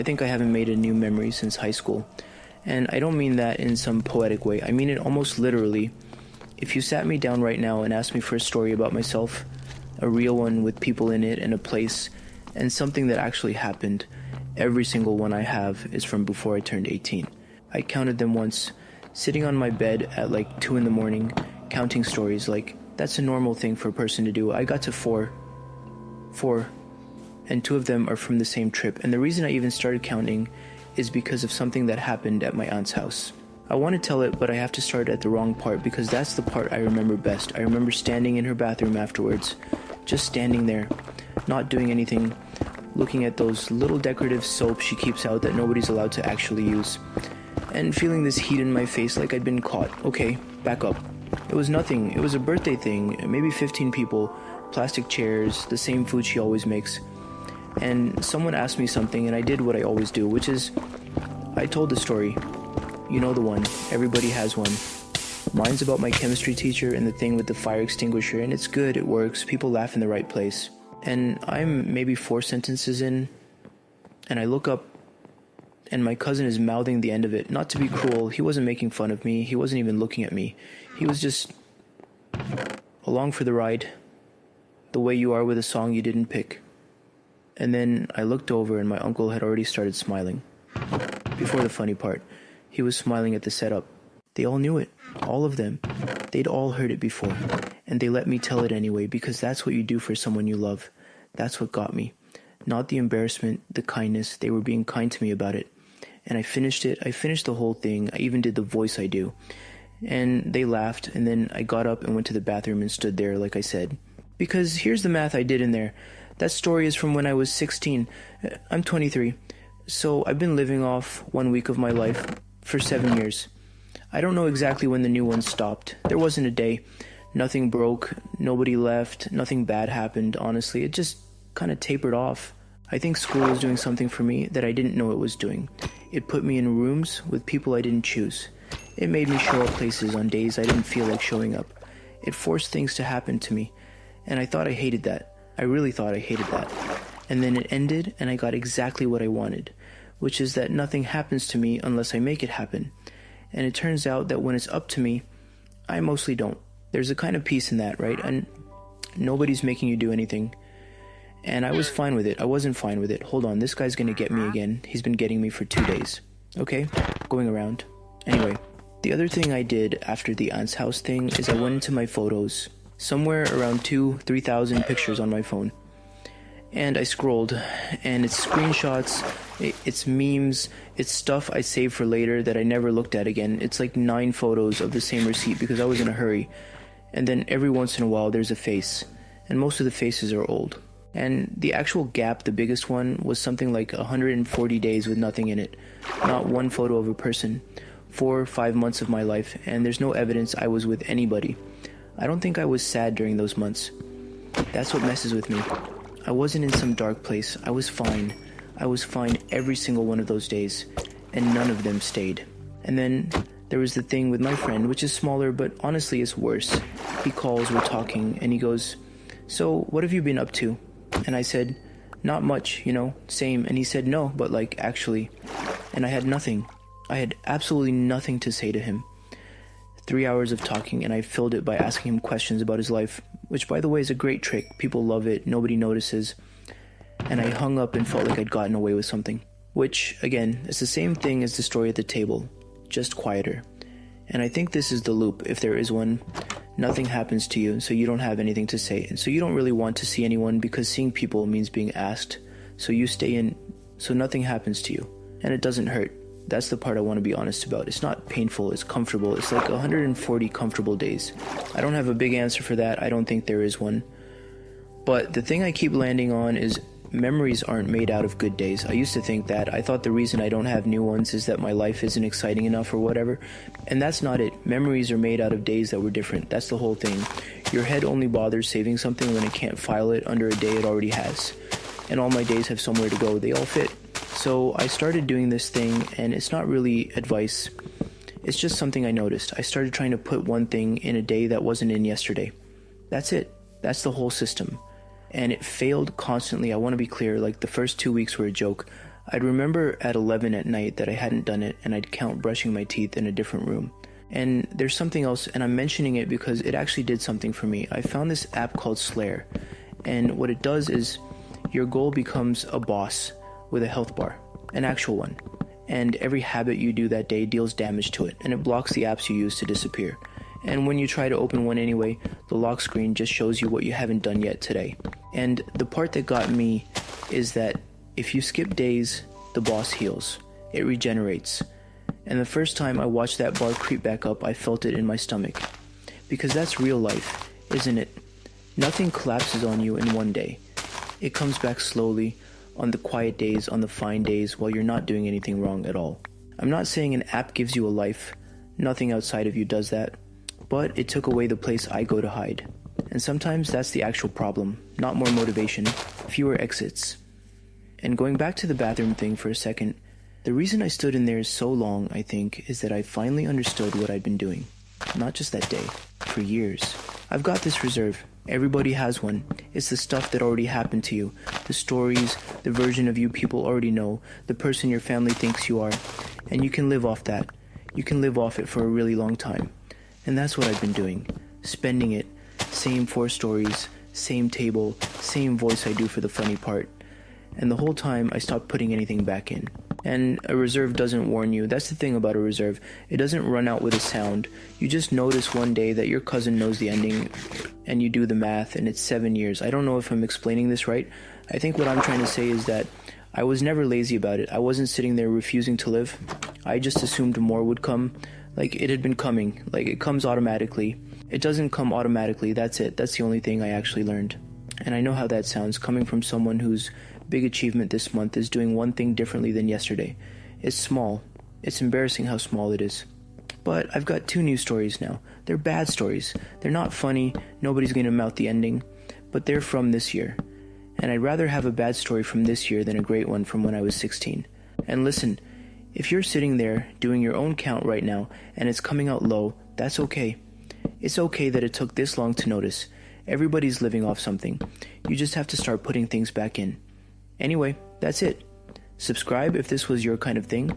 I think I haven't made a new memory since high school. And I don't mean that in some poetic way. I mean it almost literally. If you sat me down right now and asked me for a story about myself, a real one with people in it and a place, and something that actually happened, every single one I have is from before I turned 18. I counted them once, sitting on my bed at like 2 in the morning, counting stories. Like, that's a normal thing for a person to do. I got to four, and 2 of them are from the same trip. And the reason I even started counting is because of something that happened at my aunt's house. I want to tell it, but I have to start at the wrong part because that's the part I remember best. I remember standing in her bathroom afterwards, just standing there, not doing anything, looking at those little decorative soaps she keeps out that nobody's allowed to actually use, and feeling this heat in my face like I'd been caught. Okay, back up. It was nothing. It was a birthday thing, maybe 15 people, plastic chairs, the same food she always makes. And someone asked me something and I did what I always do, which is I told the story. You know the one. Everybody has one. Mine's about my chemistry teacher and the thing with the fire extinguisher, and it's good, it works, people laugh in the right place. And I'm maybe 4 sentences in, and I look up, and my cousin is mouthing the end of it. Not to be cruel, he wasn't making fun of me, he wasn't even looking at me. He was just along for the ride, the way you are with a song you didn't pick. And then I looked over and my uncle had already started smiling. Before the funny part, he was smiling at the setup. They all knew it, all of them. They'd all heard it before, and they let me tell it anyway because that's what you do for someone you love. That's what got me. Not the embarrassment, the kindness. They were being kind to me about it. And I finished it. I finished the whole thing. I even did the voice I do. And they laughed, and then I got up and went to the bathroom and stood there like I said. Because here's the math I did in there. That story is from when I was 16. I'm 23. So I've been living off 1 week of my life for 7 years. I don't know exactly when the new one stopped. There wasn't a day. Nothing broke, nobody left, nothing bad happened, honestly. It just kind of tapered off. I think school was doing something for me that I didn't know it was doing. It put me in rooms with people I didn't choose. It made me show up places on days I didn't feel like showing up. It forced things to happen to me. And I thought I hated that. I really thought I hated that. And then it ended and I got exactly what I wanted, which is that nothing happens to me unless I make it happen. And it turns out that when it's up to me, I mostly don't. There's a kind of peace in that, right? And nobody's making you do anything. And I was fine with it. I wasn't fine with it. Hold on, this guy's gonna get me again. He's been getting me for 2 days. Okay, going around. Anyway, the other thing I did after the aunt's house thing is I went into my photos. Somewhere around 2,000-3,000 pictures on my phone. And I scrolled, and it's screenshots, it's memes, it's stuff I saved for later that I never looked at again. It's like 9 photos of the same receipt because I was in a hurry. And then every once in a while there's a face, and most of the faces are old. And the actual gap, the biggest one, was something like 140 days with nothing in it. Not one photo of a person. 4 or 5 months of my life, and there's no evidence I was with anybody. I don't think I was sad during those months. That's what messes with me. I wasn't in some dark place. I was fine. I was fine every single one of those days, and none of them stayed. And then there was the thing with my friend, which is smaller, but honestly it's worse. He calls, we're talking, and he goes, "So, what have you been up to?" And I said, "Not much, same." And he said, "No, but like, actually." And I had nothing. I had absolutely nothing to say to him. 3 hours of talking, and I filled it by asking him questions about his life, which by the way is a great trick. People love it, nobody notices. And I hung up and felt like I'd gotten away with something. Which, again, is the same thing as the story at the table, just quieter. And I think this is the loop, if there is one. Nothing happens to you, so you don't have anything to say. And so you don't really want to see anyone because seeing people means being asked. So you stay in, so nothing happens to you. And it doesn't hurt. That's the part I want to be honest about. It's not painful, it's comfortable. It's like 140 comfortable days. I don't have a big answer for that. I don't think there is one. But the thing I keep landing on is memories aren't made out of good days. I used to think that. I thought the reason I don't have new ones is that my life isn't exciting enough or whatever. And that's not it. Memories are made out of days that were different. That's the whole thing. Your head only bothers saving something when it can't file it under a day it already has. And all my days have somewhere to go. They all fit. So I started doing this thing, and it's not really advice. It's just something I noticed. I started trying to put one thing in a day that wasn't in yesterday. That's it. That's the whole system. And it failed constantly. I want to be clear, like the first 2 weeks were a joke. I'd remember at 11 at night that I hadn't done it, and I'd count brushing my teeth in a different room. And there's something else, and I'm mentioning it because it actually did something for me. I found this app called Slayer, and what it does is your goal becomes a boss with a health bar, an actual one. And every habit you do that day deals damage to it, and it blocks the apps you use to disappear. And when you try to open one anyway, the lock screen just shows you what you haven't done yet today. And the part that got me is that if you skip days, the boss heals. It regenerates. And the first time I watched that bar creep back up, I felt it in my stomach. Because that's real life, isn't it? Nothing collapses on you in one day. It comes back slowly, on the quiet days, on the fine days, while you're not doing anything wrong at all. I'm not saying an app gives you a life. Nothing outside of you does that. But it took away the place I go to hide. And sometimes that's the actual problem. Not more motivation, fewer exits. And going back to the bathroom thing for a second, the reason I stood in there so long, I think, is that I finally understood what I'd been doing. Not just that day, for years. I've got this reserve. Everybody has one. It's the stuff that already happened to you. The stories, the version of you people already know, the person your family thinks you are. And you can live off that. You can live off it for a really long time. And that's what I've been doing. Spending it. Same 4 stories, same table, same voice I do for the funny part. And the whole time I stopped putting anything back in. And a reserve doesn't warn you. That's the thing about a reserve. It doesn't run out with a sound. You just notice one day that your cousin knows the ending, and you do the math, and it's 7 years. I don't know if I'm explaining this right. I think what I'm trying to say is that I was never lazy about it. I wasn't sitting there refusing to live. I just assumed more would come. Like it had been coming. Like it comes automatically. It doesn't come automatically. That's it. That's the only thing I actually learned. And I know how that sounds, coming from someone whose big achievement this month is doing one thing differently than yesterday. It's small. It's embarrassing how small it is. But I've got 2 new stories now. They're bad stories. They're not funny. Nobody's going to mouth the ending. But they're from this year. And I'd rather have a bad story from this year than a great one from when I was 16. And listen, if you're sitting there doing your own count right now and it's coming out low, that's okay. It's okay that it took this long to notice. Everybody's living off something. You just have to start putting things back in. Anyway, that's it. Subscribe if this was your kind of thing.